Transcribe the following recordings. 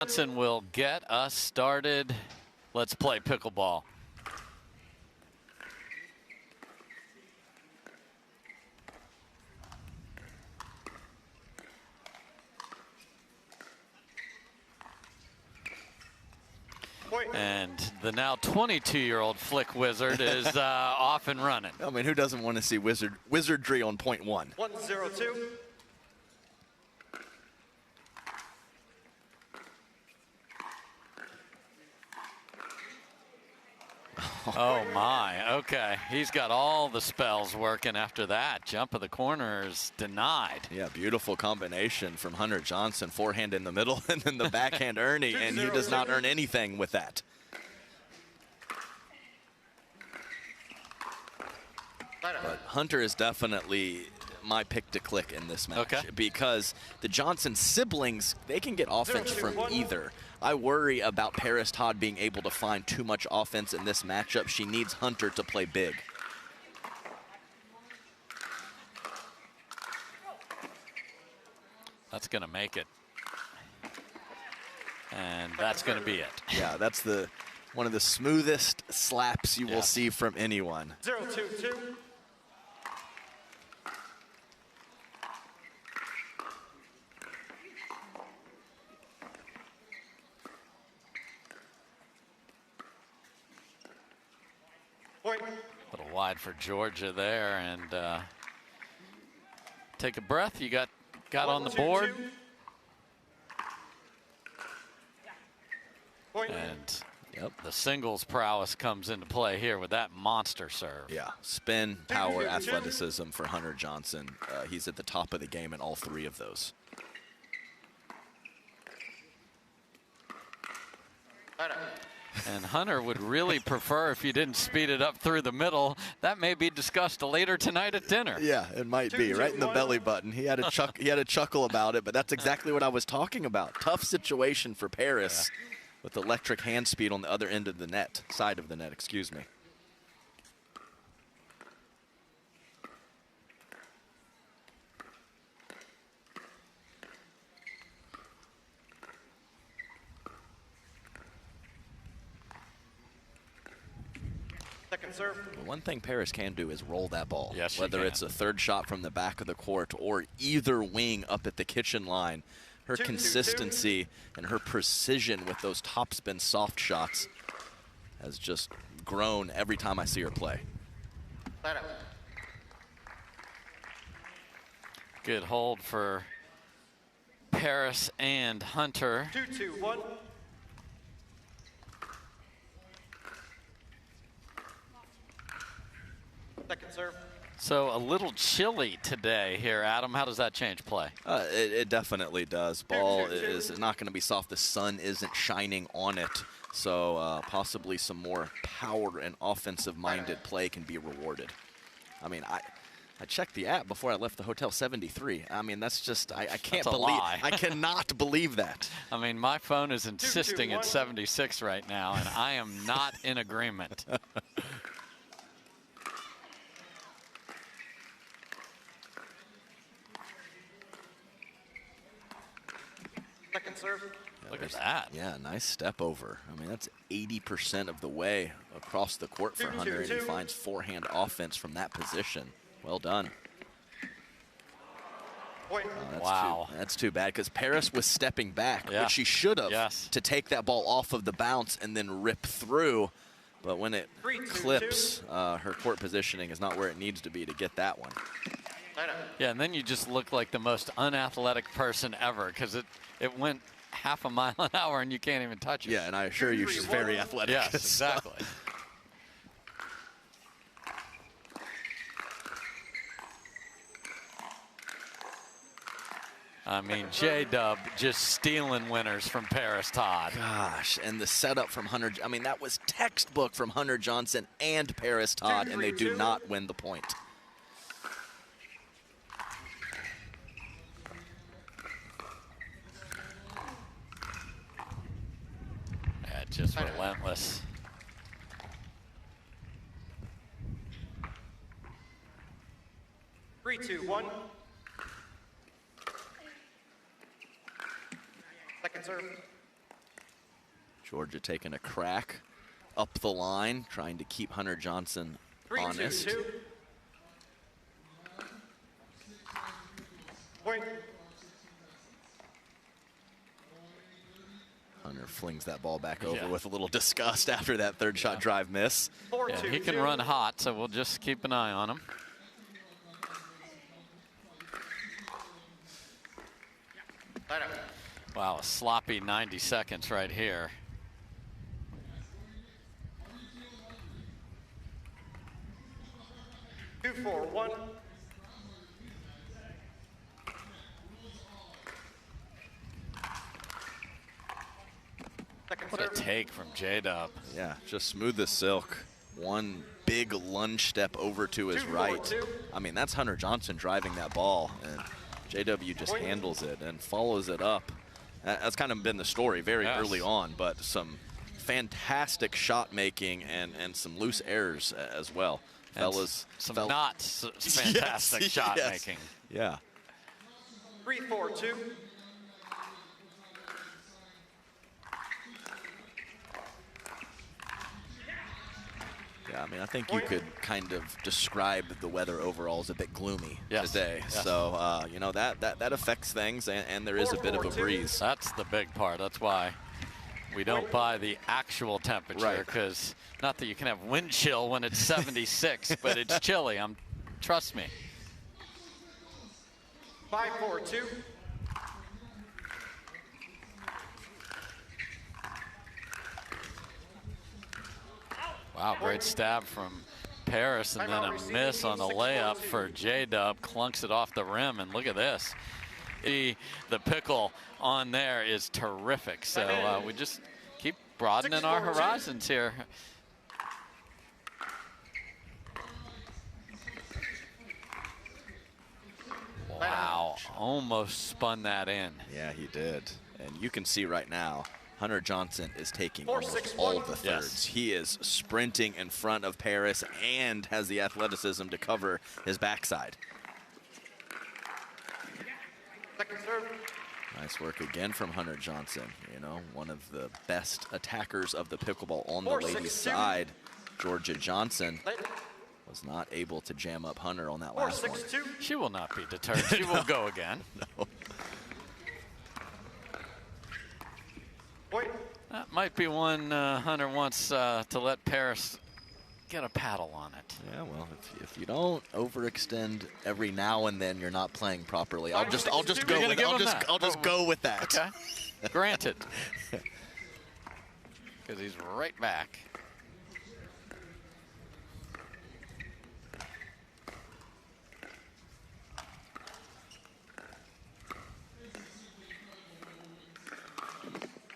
Johnson will get us started. Let's play pickleball. And the now 22-year-old flick wizard is off and running. I mean, who doesn't want to see wizardry on point one? 1-0-2. Oh my, okay. He's got all the spells working after that. Jump of the corners denied. Yeah, beautiful combination from Hunter Johnson. Forehand in the middle and then the backhand Ernie, and he does not earn anything with that. But Hunter is definitely my pick to click in this match, because the Johnson siblings, they can get offense from either. I worry about Parris Todd being able to find too much offense in this matchup. She needs Hunter to play big. That's going to make it. And that's going to be it. Yeah, that's one of the smoothest slaps you will see from anyone. 0-2-2. A little wide for Jorja there, and take a breath. You got on the board. And the singles prowess comes into play here with that monster serve. Yeah, spin, power, athleticism for Hunter Johnson. He's at the top of the game in all three of those. And Hunter would really prefer if you didn't speed it up through the middle. That may be discussed later tonight at dinner. Yeah, it might be right in the belly button. He had a chuckle about it, but that's exactly what I was talking about. Tough situation for Parris with electric hand speed on the other end of the net, side of the net, excuse me. Second serve. One thing Parris can do is roll that ball. Yes, whether it's a third shot from the back of the court or either wing up at the kitchen line. Her consistency and her precision with those topspin soft shots has just grown every time I see her play. Good hold for Parris and Hunter. 2-2-1. Second serve. So a little chilly today here, Adam. How does that change play? It definitely does. Ball is not going to be soft. The sun isn't shining on it. So possibly some more power and offensive-minded play can be rewarded. I mean, I checked the app before I left the hotel, 73. I mean, that's just, I can't believe, I cannot believe that. I mean, my phone is insisting it's 76 right now, and I am not in agreement. Second serve. Look at that. Yeah, nice step over. I mean, that's 80% of the way across the court for Hunter, and he finds forehand offense from that position. Well done. That's too bad, because Parris was stepping back, which she should have to take that ball off of the bounce and then rip through. But when it clips, her court positioning is not where it needs to be to get that one. Yeah, and then you just look like the most unathletic person ever, because it went half a mile an hour and you can't even touch it. Yeah, and I assure you she's very athletic. Yes, exactly. I mean, J-Dub just stealing winners from Parris Todd. Gosh, and the setup from Hunter, I mean, that was textbook from Hunter Johnson and Parris Todd, and they do not win the point. Yeah, just relentless. Three, two, one. Second serve. Jorja taking a crack up the line, trying to keep Hunter Johnson honest. 3-2-2. Point. Hunter flings that ball back over with a little disgust after that third shot drive miss. 4-2-2. He can run hot, so we'll just keep an eye on him. Wow, a sloppy 90 seconds right here. Two, 4-1. What a take from J-Dub. Yeah, just smooth as silk. One big lunge step over to his right. I mean, that's Hunter Johnson driving that ball, and JW just handles it and follows it up. That's kind of been the story very early on, but some fantastic shot making and some loose errors as well. Fellas, some not fantastic shot making. Yeah. 3-4-2. Yeah, I mean, I think you could kind of describe the weather overall as a bit gloomy today. Yes. So, you know, that affects things, and there is a bit of a breeze. That's the big part. That's why we don't buy the actual temperature, because not that you can have wind chill when it's 76, but it's chilly. Trust me. 5-4-2. Wow, great stab from Parris, and then a miss on the layup for J-Dub. Clunks it off the rim, and look at this. The pickle on there is terrific. So we just keep broadening our horizons here. Wow, almost spun that in. Yeah, he did. And you can see right now, Hunter Johnson is taking almost all of the thirds. He is sprinting in front of Parris and has the athleticism to cover his backside. Second serve. Nice work again from Hunter Johnson. You know, one of the best attackers of the pickleball on the ladies' side. Jorja Johnson was not able to jam up Hunter on that last one. She will not be deterred. She will go again. No. That might be one Hunter wants to let Parris get a paddle on it. Yeah, well, if you don't overextend every now and then, you're not playing properly. I'll just go with that. Okay, granted. Because he's right back.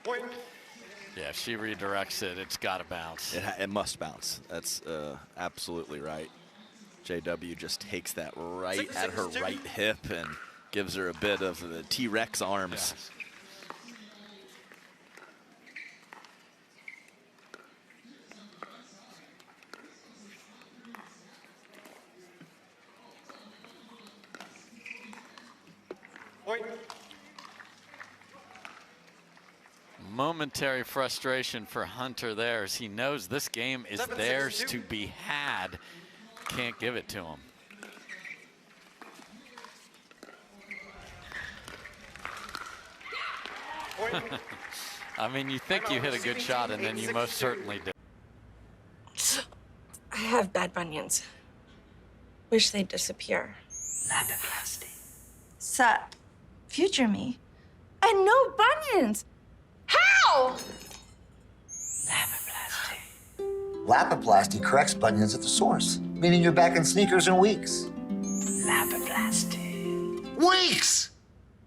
Point. Yeah, if she redirects it, it's got to bounce. It must bounce. That's absolutely right. JW just takes that right at her right hip and gives her a bit of the T-Rex arms. Yes. Point. Momentary frustration for Hunter there, as he knows this game is theirs to be had. Can't give it to him. I mean, you think you hit a good shot, and then you most certainly do. I have bad bunions. Wish they'd disappear. Lapiplasty. Sup, future me. And no bunions. How? Lapiplasty. Lapiplasty corrects bunions at the source, meaning you're back in sneakers in weeks. Lapiplasty. Weeks!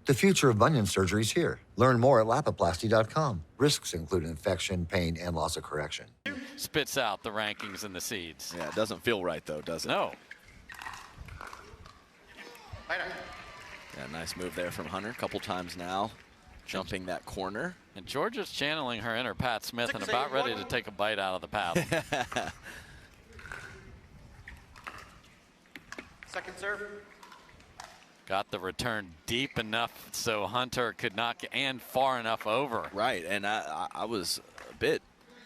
The future of bunion surgery is here. Learn more at lapiplasty.com. Risks include infection, pain, and loss of correction. Spits out the rankings and the seeds. Yeah, it doesn't feel right, though, does it? No. Yeah, nice move there from Hunter. A couple times now, jumping that corner. And Jorja's channeling her inner Pat Smith and about ready to take a bite out of the paddle. Second serve. Got the return deep enough so Hunter could not get, and far enough over. Right, and I was bit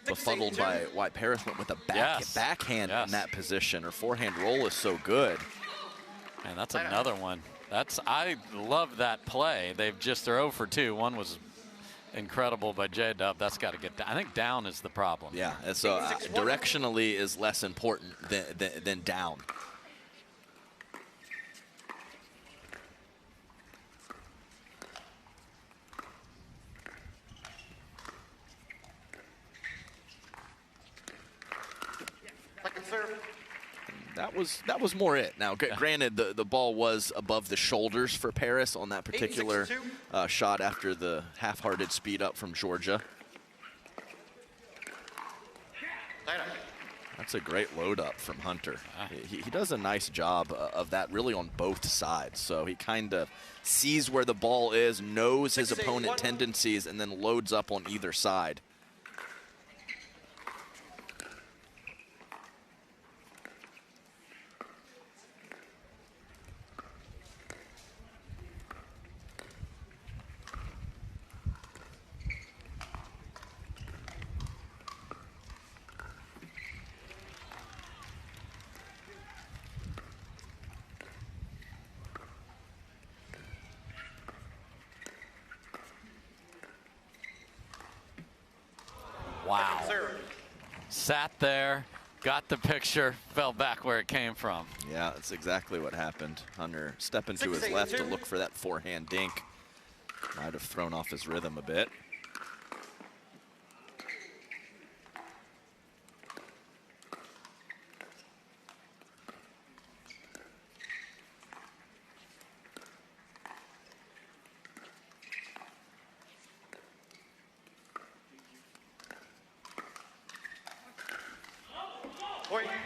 befuddled by why Parris went with a backhand in that position. Her forehand roll is so good. And that's another one. I love that play. They've just, they're 0 for 2. One was incredible by J-Dub. That's got to get down. I think down is the problem. Yeah, and so directionally is less important than down. Second serve. That was more it. Now, granted, the ball was above the shoulders for Parris on that particular shot after the half-hearted speed up from Jorja. That's a great load up from Hunter. He does a nice job of that really on both sides. So he kind of sees where the ball is, knows his opponent tendencies, and then loads up on either side. Wow. Sat there, got the picture, fell back where it came from. Yeah, that's exactly what happened. Hunter stepping to his left to look for that forehand dink. Might have thrown off his rhythm a bit.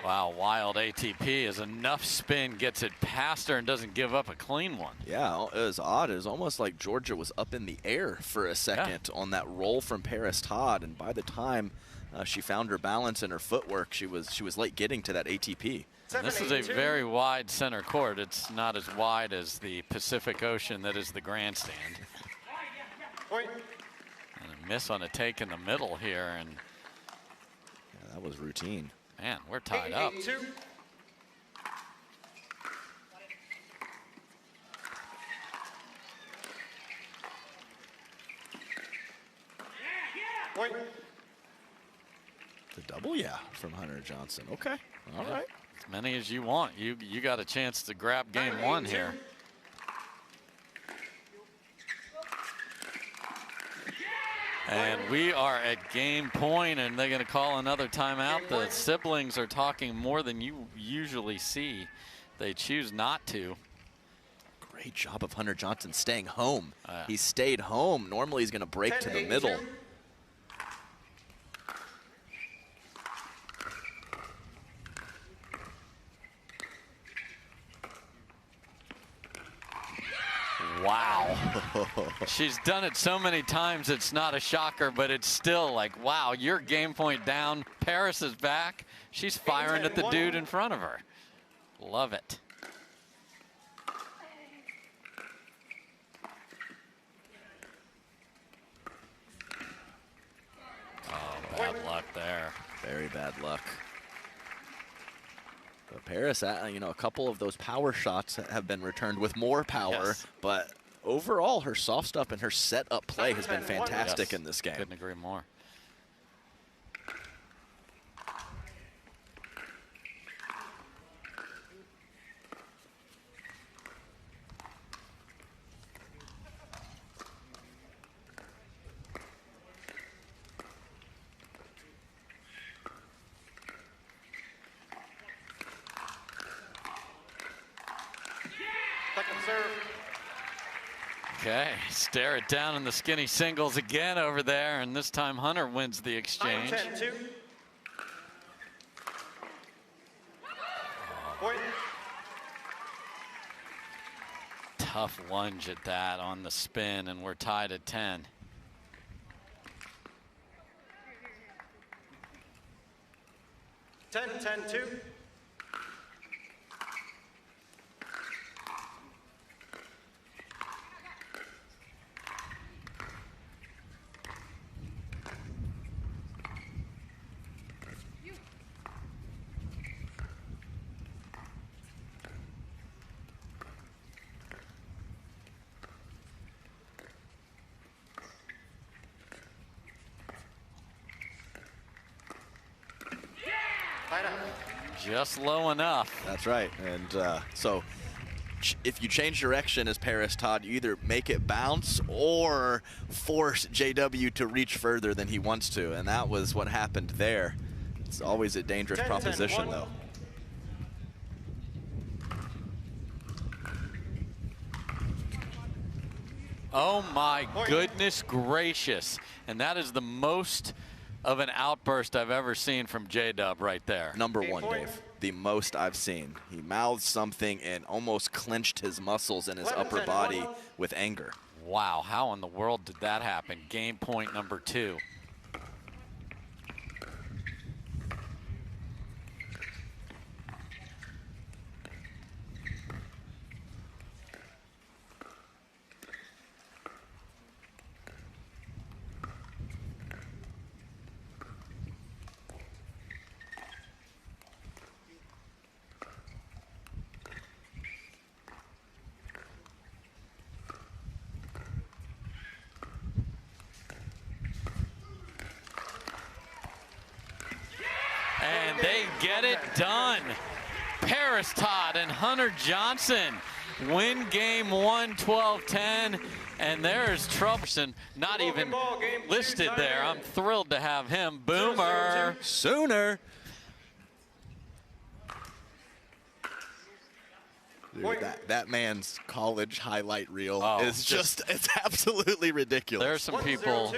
Wow, wild ATP is enough spin, gets it past her and doesn't give up a clean one. Yeah, it was odd. It was almost like Jorja was up in the air for a second on that roll from Parris Todd, and by the time she found her balance and her footwork, she was late getting to that ATP. And this is a very wide center court. It's not as wide as the Pacific Ocean that is the grandstand. And a miss on a take in the middle here, and yeah, that was routine. Man, we're tied up. The double, from Hunter Johnson. Okay, all right. As many as you want. You got a chance to grab game one here. And we are at game point, and they're going to call another timeout. The siblings are talking more than you usually see. They choose not to. Great job of Hunter Johnson staying home. He stayed home. Normally he's going to break to the middle. Wow. She's done it so many times, it's not a shocker, but it's still like, wow, your game point down. Parris is back. She's firing at the dude in front of her. Love it. Oh, bad luck there. Very bad luck. But Parris, you know, a couple of those power shots have been returned with more power, but overall her soft stuff and her set-up play has been fantastic in this game. Couldn't agree more. Okay, stare it down in the skinny singles again over there, and this time Hunter wins the exchange. 10-2. Tough lunge at that on the spin, and we're tied at 10. Ten-two. Just low enough. That's right. And so if you change direction as Parris, Todd, you either make it bounce or force JW to reach further than he wants to. And that was what happened there. It's always a dangerous proposition, though. Oh my goodness gracious. And that is the most of an outburst I've ever seen from J-Dub right there. Number one, Dave. The most I've seen. He mouthed something and almost clenched his muscles in his upper body with anger. Wow, how in the world did that happen? Game point number 2. And they get it done. Parris, Todd, and Hunter Johnson win game 1, 12-10. And there's Troublesome, not even listed there. I'm thrilled to have him. Boomer. Sooner. Dude, that man's college highlight reel is just, it's absolutely ridiculous. There are some people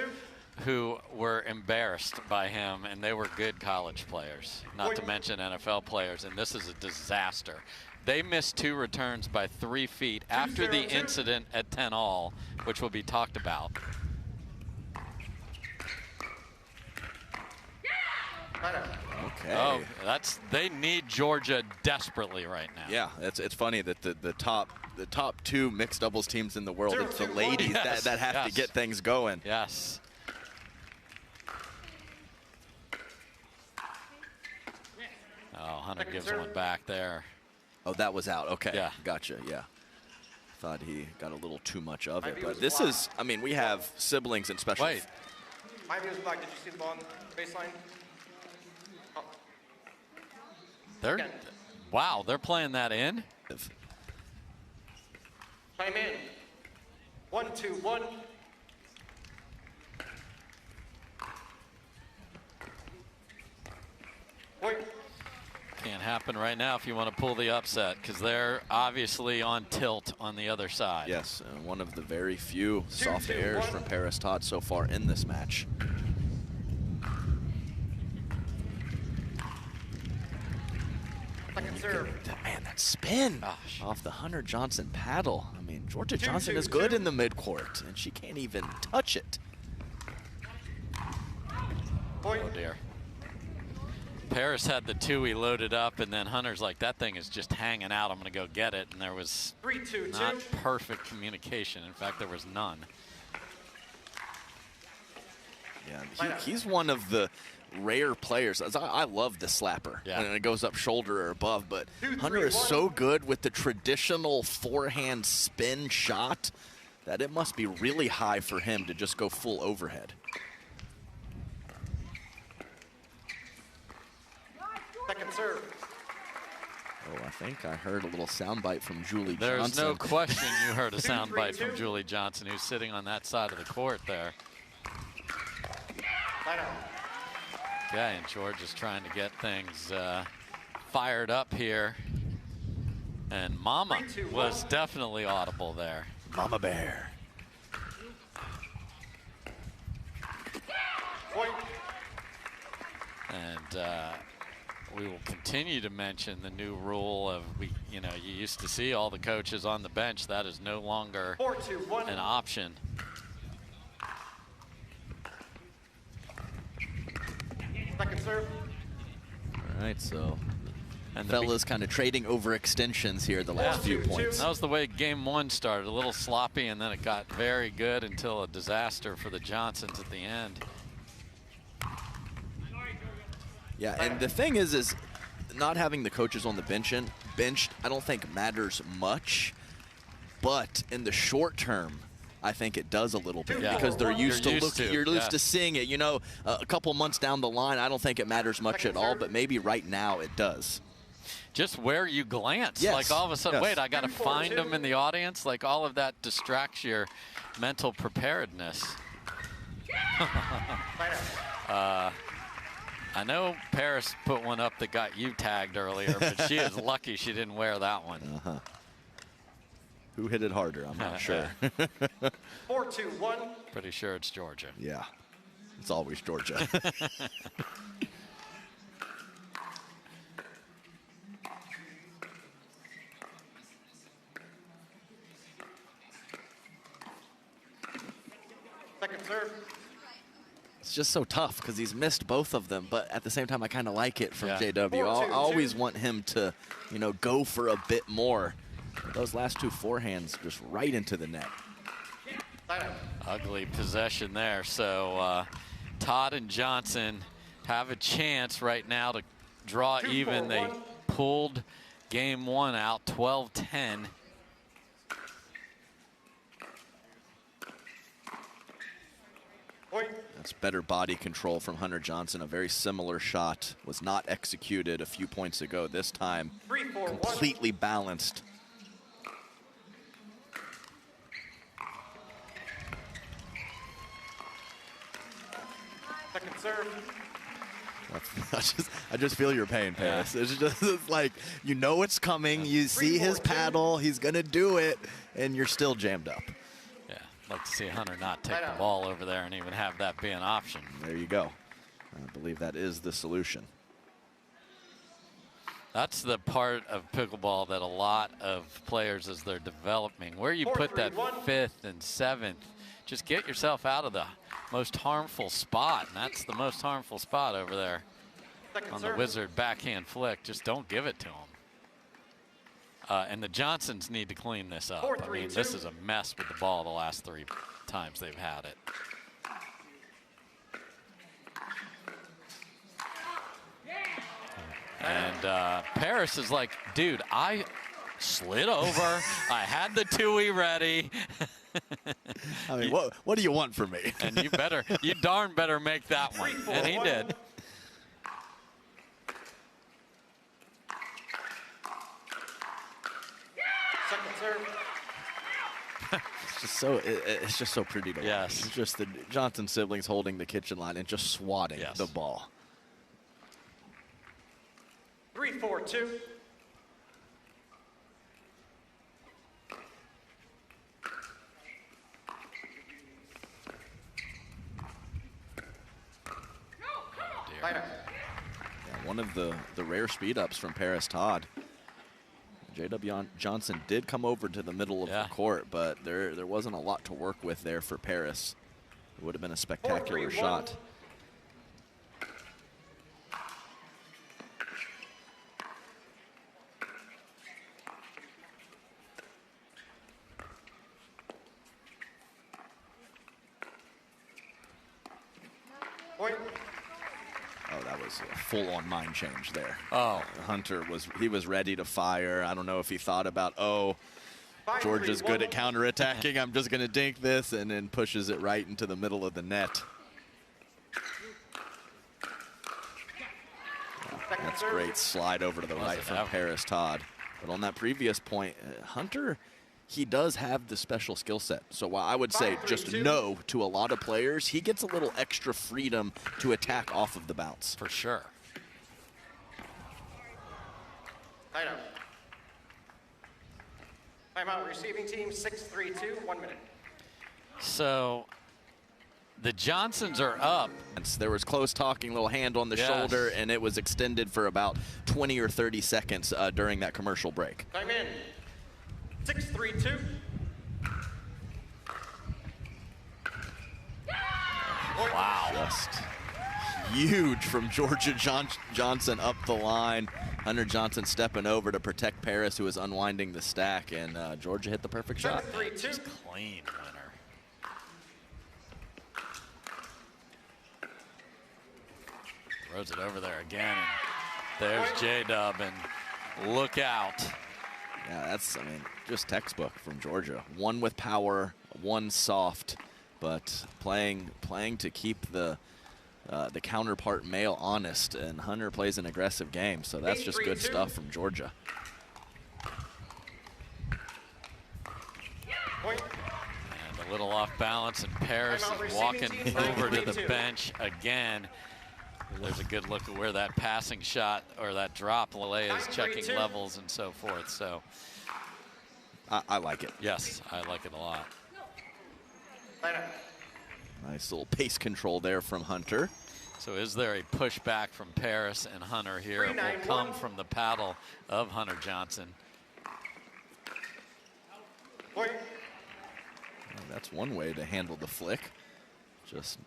who were embarrassed by him, and they were good college players, not to mention NFL players, and this is a disaster. They missed 2 returns by 3 feet after the incident at 10-all, which will be talked about. Okay. Oh, they need Jorja desperately right now. Yeah, it's funny that the top 2 mixed doubles teams in the world, it's the ladies that have to get things going. Yes. Oh, Hunter gives one back there. Oh, that was out. Okay. Yeah. Gotcha. Yeah. Thought he got a little too much of it. But this is, I mean, we have siblings in special. My view was black. Did you see the ball on the baseline? Oh. Wow, they're playing that in? Time in. 1, 2, 1. Point. Can't happen right now if you want to pull the upset, because they're obviously on tilt on the other side. Yes, one of the very few soft airs from Parris, Todd, so far in this match. Man, that spin off the Hunter Johnson paddle. I mean, Jorja Johnson is good in the midcourt, and she can't even touch it. Oh, dear. Parris had the 2 he loaded up, and then Hunter's like, that thing is just hanging out. I'm going to go get it. And there was not perfect communication. In fact, there was none. Yeah, he's one of the rare players. I love the slapper when it goes up shoulder or above, but Hunter is so good with the traditional forehand spin shot that it must be really high for him to just go full overhead. Second serve. Oh, I think I heard a little soundbite from Julie Johnson. There's no question you heard a soundbite from Julie Johnson, who's sitting on that side of the court there. Okay, and George is trying to get things fired up here. And Mama was definitely audible there. Mama Bear. And we will continue to mention the new rule of you used to see all the coaches on the bench. That is no longer an option. Second serve. All right, so fellas kind of trading over extensions here the last few points. That was the way game 1 started, a little sloppy, and then it got very good until a disaster for the Johnsons at the end. Yeah, and the thing is not having the coaches on the benched, I don't think matters much. But in the short term, I think it does a little bit Yeah. because they're used to You're used to seeing it. You know, a couple months down the line, I don't think it matters much at all, but maybe right now it does. Just where you glance, Yes. like all of a sudden, Yes. wait, I got to find them in the audience. Like all of that distracts your mental preparedness. I know Parris put one up that got you tagged earlier, but she is lucky she didn't wear that one. Who hit it harder? I'm not sure. 4-2-1. Pretty sure it's Jorja. Yeah, it's always Jorja. Second serve. It's just so tough because he's missed both of them, but at the same time, I kind of like it from Yeah. JW. 4-2-2. I always want him to, you know, go for a bit more. Those last two forehands just right into the net. Line out. Ugly possession there. So Todd and Johnson have a chance right now to draw 2-4-1. even. They pulled game one out 12-10. Point. That's better body control from Hunter Johnson. A very similar shot was not executed a few points ago. This time, 3-4-1. completely balanced. Second serve. I just feel your pain, Parris. It's just it's like, you know it's coming. You see his 3-4-2. paddle. He's going to do it, and you're still jammed up. Yeah, like to see Hunter not take the ball over there and even have that be an option. There you go. I believe that is the solution. That's the part of pickleball that a lot of players, as they're developing, where you put that 4-3-1. fifth and seventh, just get yourself out of the most harmful spot. And that's the most harmful spot over there Second on the serve. Wizard backhand flick. Just don't give it to him. And the Johnsons need to clean this up. I mean, 4-3-2. this is a mess with the ball the last 3 times they've had it. And Parris is like, dude, I slid over. I had the two-y ready. I mean, what do you want from me? And you darn better make that one. And he did. Second serve. It's just so pretty to watch. Yes. It's just the Johnson siblings holding the kitchen line and just swatting Yes. the ball. 3-4-2. Line out. Yeah, one of the rare speed ups from Parris Todd. J.W. Johnson did come over to the middle of Yeah. the court, but there wasn't a lot to work with there for Parris. It would have been a spectacular 4-3-1. shot. Point. Oh, that was a full-on mind change there. Oh. Hunter was ready to fire. I don't know if he thought about, oh, Georgia's good at 5-3-1. counterattacking. I'm just going to dink this, and then pushes it right into the middle of the net. Second That's serve. great slide over to the right it from ever. Parris Todd. But on that previous point, Hunter, he does have the special skill set. So while I would say just 5-3-2. no to a lot of players, he gets a little extra freedom to attack off of the bounce. For sure. Line out. Timeout receiving team 6-3-2. 1 minute. So the Johnsons are up. There was close talking, little hand on the Yes. shoulder, and it was extended for about 20 or 30 seconds during that commercial break. Time in. 6-3-2. Wow. Just huge from Jorja Johnson up the line. Hunter Johnson stepping over to protect Parris, who is unwinding the stack, and Jorja hit the perfect shot. 7-3-2. Clean winner. Throws it over there again. And there's J-Dub, and look out. Yeah, that's, I mean, just textbook from Georgia. One with power, one soft, but playing to keep the counterpart male honest, and Hunter plays an aggressive game, so that's just good stuff from Jorja. And a little off balance, and Parris is walking over to the bench again. There's a good look at where that passing shot or that drop Lele is checking levels and so forth. So I like it. Yes, I like it a lot. Nice little pace control there from Hunter. So is there a pushback from Parris and Hunter here? It will come from the paddle of Hunter Johnson. Well, that's one way to handle the flick. Just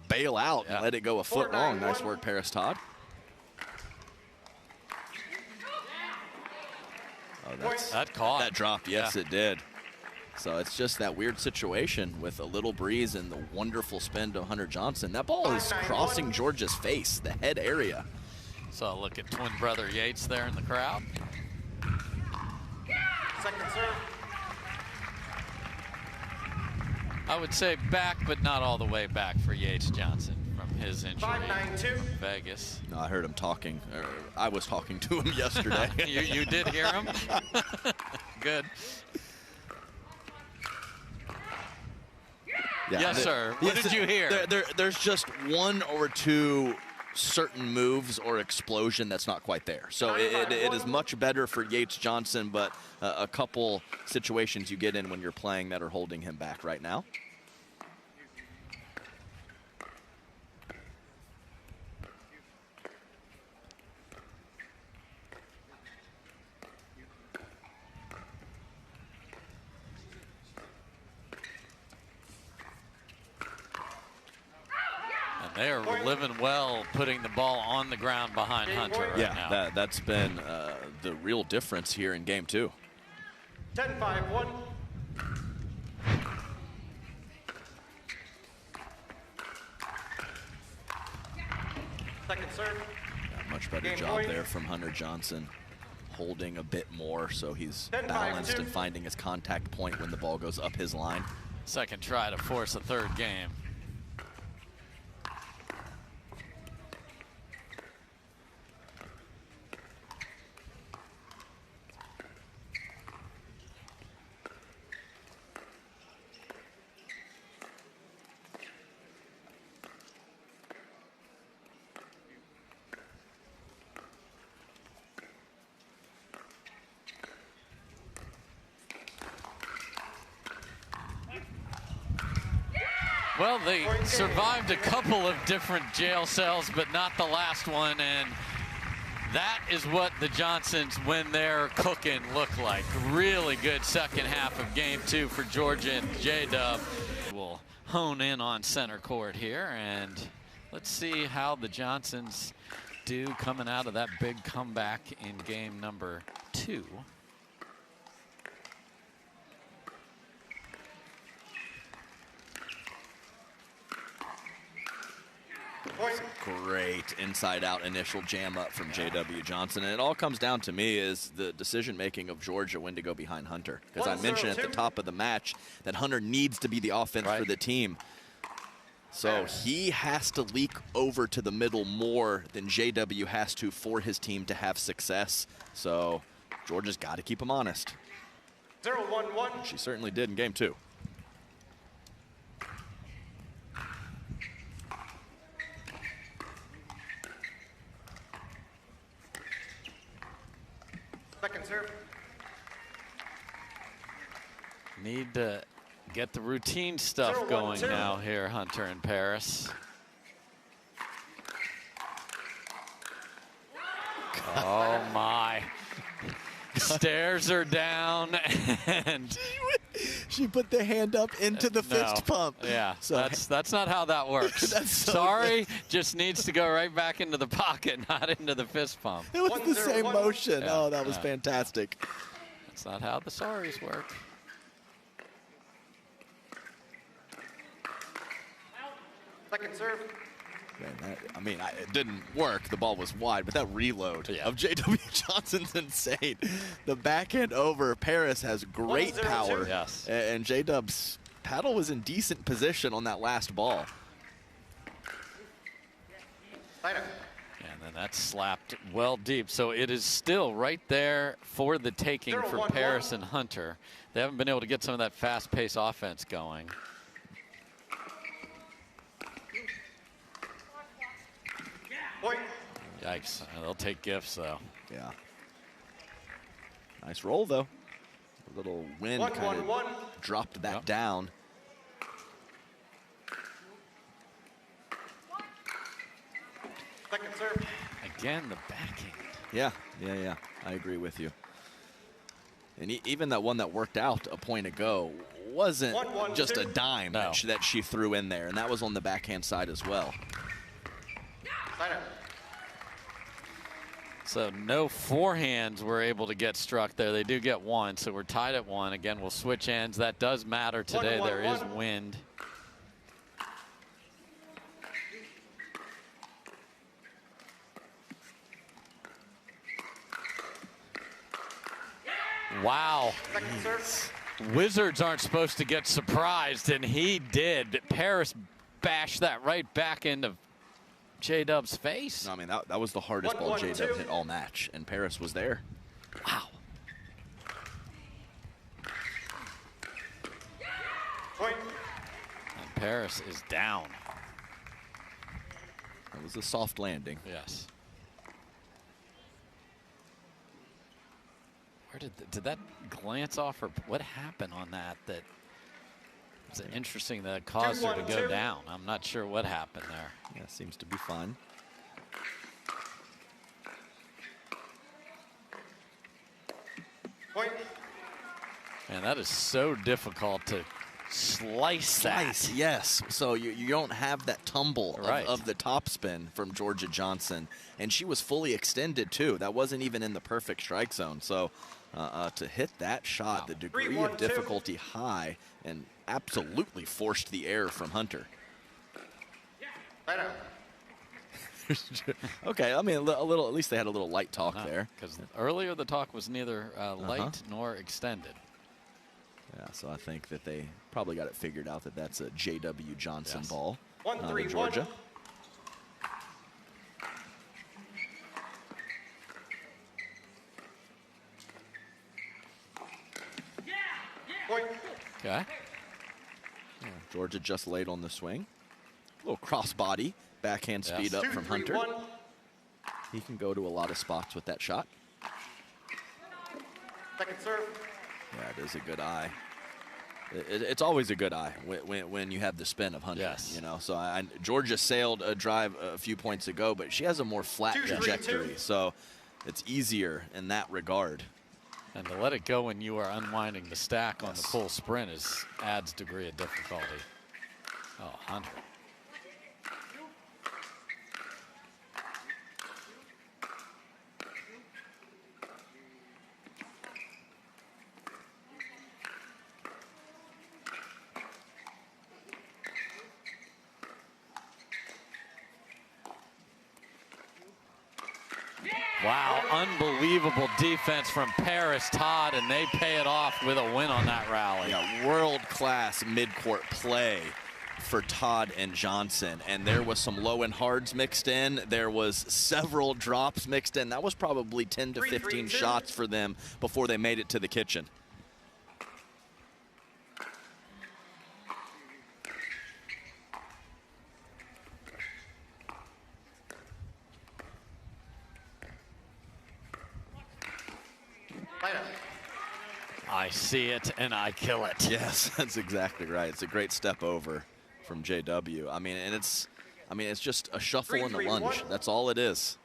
bail out and let it go a foot long. Nice work, Parris Todd. Oh, that caught. That dropped, yes, it did. So it's just that weird situation with a little breeze and the wonderful spin to Hunter Johnson. That ball is crossing Jorja's face, the head area. So look at twin brother Yates there in the crowd. Second serve. I would say back, but not all the way back for Yates Johnson from his injury 5-9-2. in Vegas. No, I heard him talking, or I was talking to him yesterday. you did hear him? Good. Yeah, yes, sir. What did you hear? There's just one or two certain moves or explosion that's not quite there. So it is much better for Yates Johnson, but a couple situations you get in when you're playing that are holding him back right now. They are living well, putting the ball on the ground behind Hunter right now. Yeah, that's been the real difference here in game 2. 10-5-1. Second serve. Yeah, much better job there from Hunter Johnson, holding a bit more so he's balanced and finding his contact point when the ball goes up his line. Second try to force a third game. Well, they survived a couple of different jail cells, but not the last one, and that is what the Johnsons, when they're cooking, look like. Really good second half of game 2 for Jorja and J-Dub. We'll hone in on center court here, and let's see how the Johnsons do coming out of that big comeback in game number 2. Great inside-out initial jam up from J.W. Johnson. And it all comes down to me is the decision-making of Jorja when to go behind Hunter. Because I mentioned at the top of the match that Hunter needs to be the offense for the team. So he has to leak over to the middle more than J.W. has to for his team to have success. So Jorja's got to keep him honest. 0-1-1. She certainly did in game 2. Second serve. Need to get the routine stuff going now here, Hunter and Parris. Oh my. Stairs are down, and she put the hand up into the fist pump. Yeah, so that's not how that works. So sorry, just needs to go right back into the pocket, not into the fist pump. It was the same motion. Yeah, oh, that was fantastic. That's not how the sorries work. Second serve. Man, I mean, it didn't work. The ball was wide, but that reload of J.W. Johnson's insane. The backhand over. Parris has great power. Yes. And J-Dub's paddle was in decent position on that last ball. Later. And then that's slapped well deep. So it is still right there for the taking for 0-1-1. Parris and Hunter. They haven't been able to get some of that fast-paced offense going. Point. Yikes. They'll take gifts, though. Yeah. Nice roll, though. A little wind kind of 1-1-1. dropped that Yep. down. Second serve. Again, the backhand. Yeah. I agree with you. And even that one that worked out a point ago wasn't 1-1-2. just a dime No. that she threw in there, and that was on the backhand side as well. Later. So no forehands were able to get struck there. They do get one, so we're tied at 1. Again, we'll switch ends. That does matter today. 1-1-1. There is wind. Wow. Second serve. Wizards aren't supposed to get surprised, and he did. Parris bashed that right back into J-Dub's face. No, I mean, that was the hardest ball 1-1-2. J-Dub hit all match, and Parris was there. Wow. Point. And Parris is down. That was a soft landing. Yes. Where did that glance off, or what happened on that? That it's interesting that it caused her to go 2-1-2. down. I'm not sure what happened there. Yeah, seems to be fun. Point. Man, that is so difficult to slice that. Yes. So you don't have that tumble Right. of the topspin from Jorja Johnson. And she was fully extended, too. That wasn't even in the perfect strike zone. So to hit that shot, Wow. the degree 3-1-2. of difficulty high, and absolutely forced the air from Hunter. Later. Okay, I mean, a little. At least they had a little light talk there. Because earlier the talk was neither light nor extended. Yeah, so I think that they probably got it figured out that that's a J.W. Johnson Yes. ball. 1-3-1. Jorja. Point. Okay. Jorja just late on the swing. A little crossbody, backhand Yes. speed up from Hunter. 2-3-1. He can go to a lot of spots with that shot. Second serve. Yeah, it is a good eye. It's always a good eye when you have the spin of Hunter. Yes. You know, so Jorja sailed a drive a few points ago, but she has a more flat 2-3-2. trajectory, so it's easier in that regard. And to let it go when you are unwinding the stack on the Yes. full sprint adds degree of difficulty. Oh, Hunter. Wow, unbelievable defense from Parris, Todd, and they pay it off with a win on that rally. Yeah, world-class mid-court play for Todd and Johnson. And there was some low and hards mixed in. There was several drops mixed in. That was probably 10 to 15 3-3-2. shots for them before they made it to the kitchen. Later. I see it and I kill it. Yes, that's exactly right. It's a great step over from JW. I mean, it's just a shuffle and a 3-3-1. lunge. That's all it is.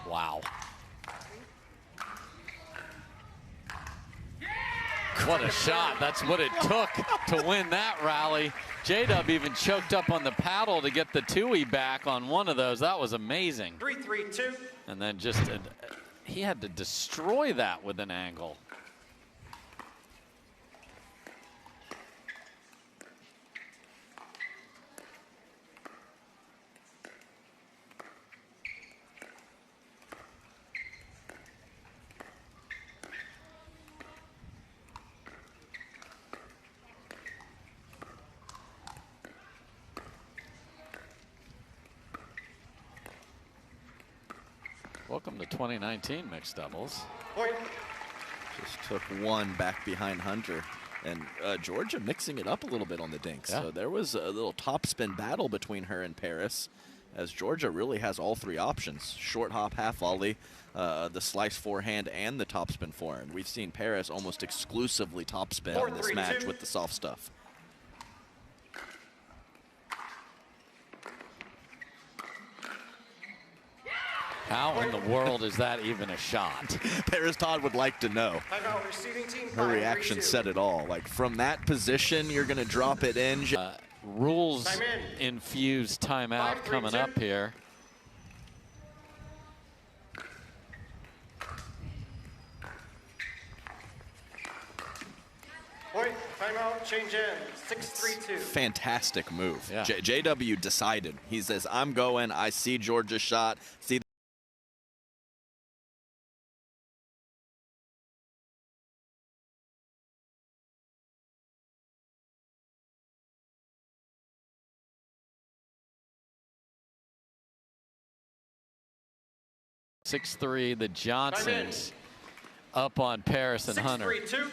Wow. What a shot. That's what it took to win that rally. J-Dub even choked up on the paddle to get the two-y back on one of those. That was amazing. 3-3-2. And then just, he had to destroy that with an angle. welcome to 2019 mixed doubles. Point. Just took one back behind Hunter. And Jorja mixing it up a little bit on the dinks. Yeah. So there was a little topspin battle between her and Parris, as Jorja really has all three options: short hop, half volley, the slice forehand, and the topspin forehand. We've seen Parris almost exclusively topspin in this match with the soft stuff. How in the world is that even a shot? Parris Todd would like to know. Timeout receiving team. Her reaction 5-3-2. said it all. Like, from that position, you're going to drop it in. Rules Time in. infused timeout 5-3-2. coming up here. Point. Timeout. Change in. 6-3-2. Fantastic move. Yeah. JW decided. He says, I'm going. I see Jorja's shot. See. Six three, the Johnsons up on Parris and Hunter. 6-3-2.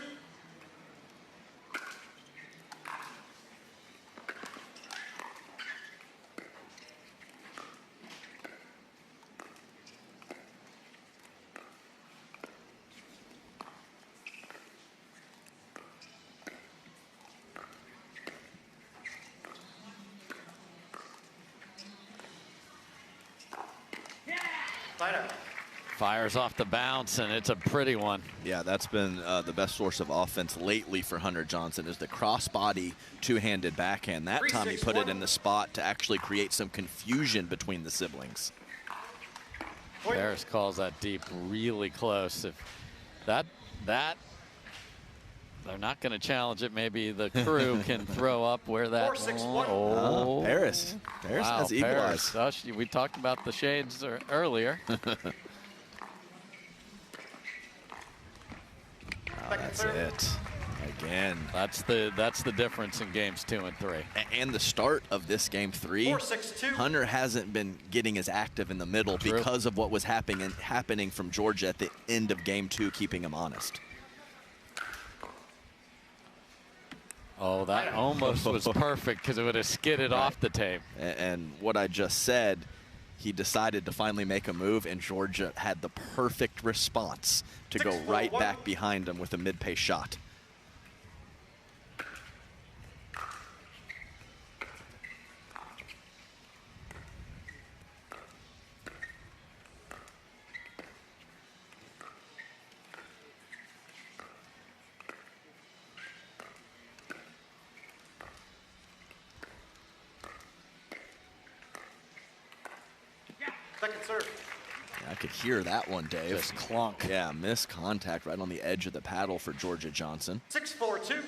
Timeout. Fires off the bounce, and it's a pretty one. Yeah, that's been the best source of offense lately for Hunter Johnson, is the crossbody two-handed backhand. That time he put it in the spot to actually create some confusion between the siblings. Parris calls that deep, really close. If that they're not going to challenge it. Maybe the crew can throw up where that. 4-6-1. Oh, Parris wow, has equalized. Parris. We talked about the shades earlier. That's it. Again. That's the difference in games 2 and 3. And the start of this game 3, 4-6-2. Hunter hasn't been getting as active in the middle True. because of what was happening from Jorja at the end of game 2, keeping him honest. Oh, that almost was perfect because it would have skidded off the tape. And what I just said, he decided to finally make a move, and Jorja had the perfect response to go right back behind him with a mid-pace shot. Second serve. I could hear that one, Dave. Just clunk. Yeah, missed contact right on the edge of the paddle for Jorja Johnson. 6-4-2.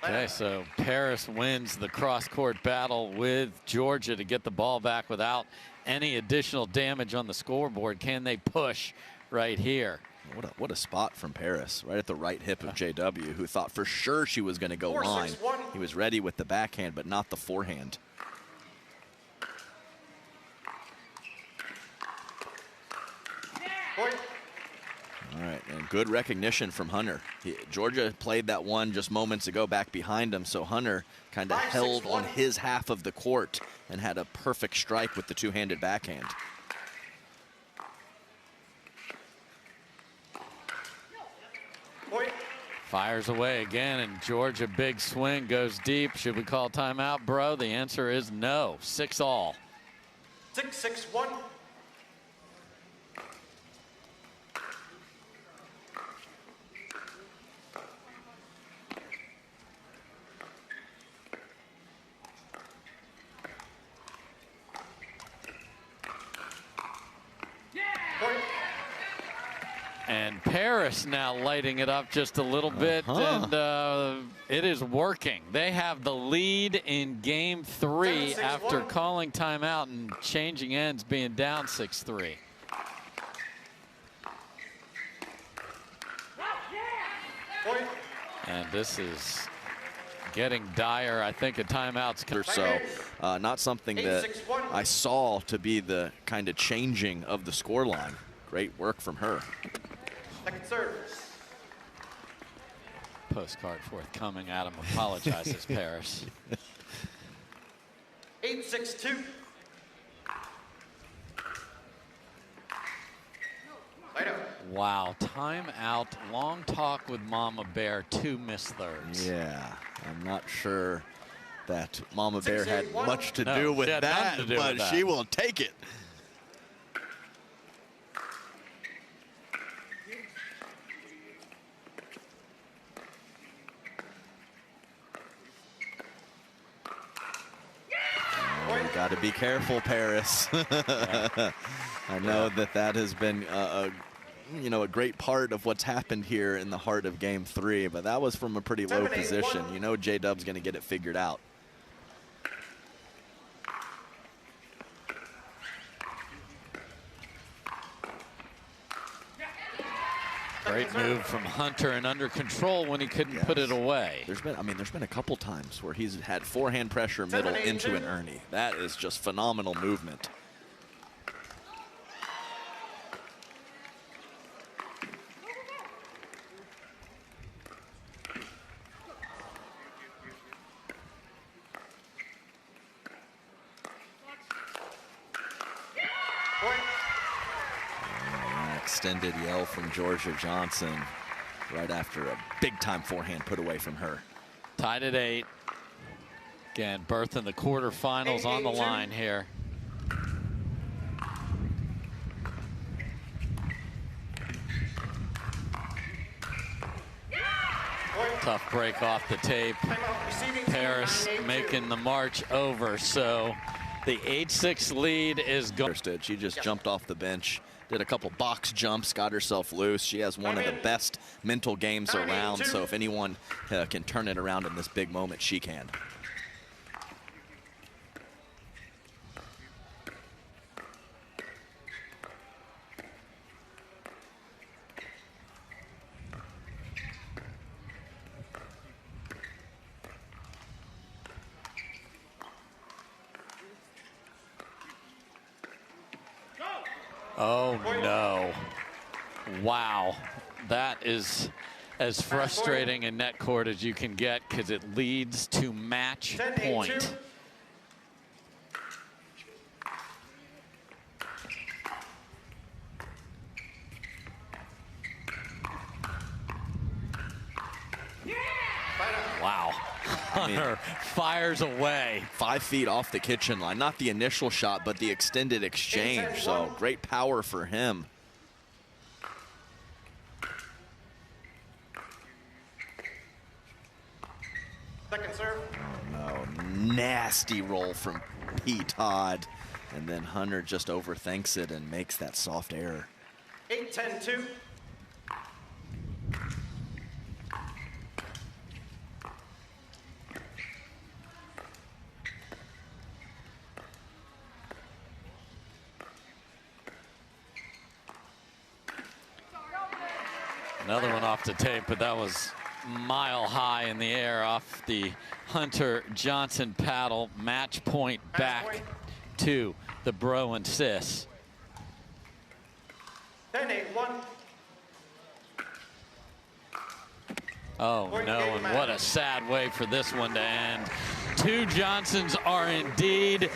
Okay, so Parris wins the cross-court battle with Jorja to get the ball back without any additional damage on the scoreboard. Can they push right here? What a spot from Parris, right at the right hip of JW, who thought for sure she was going to go line. 4-6-1. He was ready with the backhand, but not the forehand. Point. All right, and good recognition from Hunter. Jorja played that one just moments ago back behind him, so Hunter kind of 5-6-1. held on his half of the court and had a perfect strike with the two-handed backhand. Point. Fires away again, and Jorja big swing goes deep. Should we call timeout, bro? The answer is no. 6-all. 6-6-1. Point. And Parris now lighting it up just a little bit, and it is working. They have the lead in game 3 7-6-1. after calling timeout and changing ends, being down 6-3. Point. And this is getting dire. I think a timeout's or so. Not something that 8-6-1. I saw to be the kind of changing of the scoreline. Great work from her. Second serve. Postcard forthcoming. Adam apologizes, Parris. 8-6-2. Light up. Wow, timeout. Long talk with Mama Bear. 2 missed thirds. Yeah, I'm not sure that Mama Bear had 6-8-1. much to No, do with she had that, nothing to do but with that. she will take it. Got to be careful, Parris. I know that has been a great part of what's happened here in the heart of Game 3, but that was from a pretty low 7-8-1. position. You know J-Dub's going to get it figured out. Great move from Hunter and under control when he couldn't put it away. There's been a couple times where he's had forehand pressure middle 7-8-2. into an Ernie. That is just phenomenal movement. Point. Extended yell from Jorja Johnson right after a big-time forehand put away from her. Tied at 8. Again, berth in the quarterfinals on the 8-8-2. line here. Point. Tough break off the tape. Timeout receiving. Parris 9-8-2. making the march over. So the 8-6 lead is gone. Understood. She just jumped off the bench, did a couple box jumps, got herself loose. She has one of the best mental games around, so if anyone can turn it around in this big moment, she can. Oh no. Wow. That is as frustrating a net court as you can get because it leads to match 10-8-2. point. Wow. Hunter fires away. 5 feet off the kitchen line. Not the initial shot, but the extended exchange. So great power for him. Second serve. Oh, no. Nasty roll from Todd. And then Hunter just overthinks it and makes that soft error. 8-10-2. Another one off the tape, but that was mile high in the air off the Hunter Johnson paddle. Match point back to the bro and sis. 10-8-1. Oh no, and what a sad way for this one to end. 2 Johnsons are indeed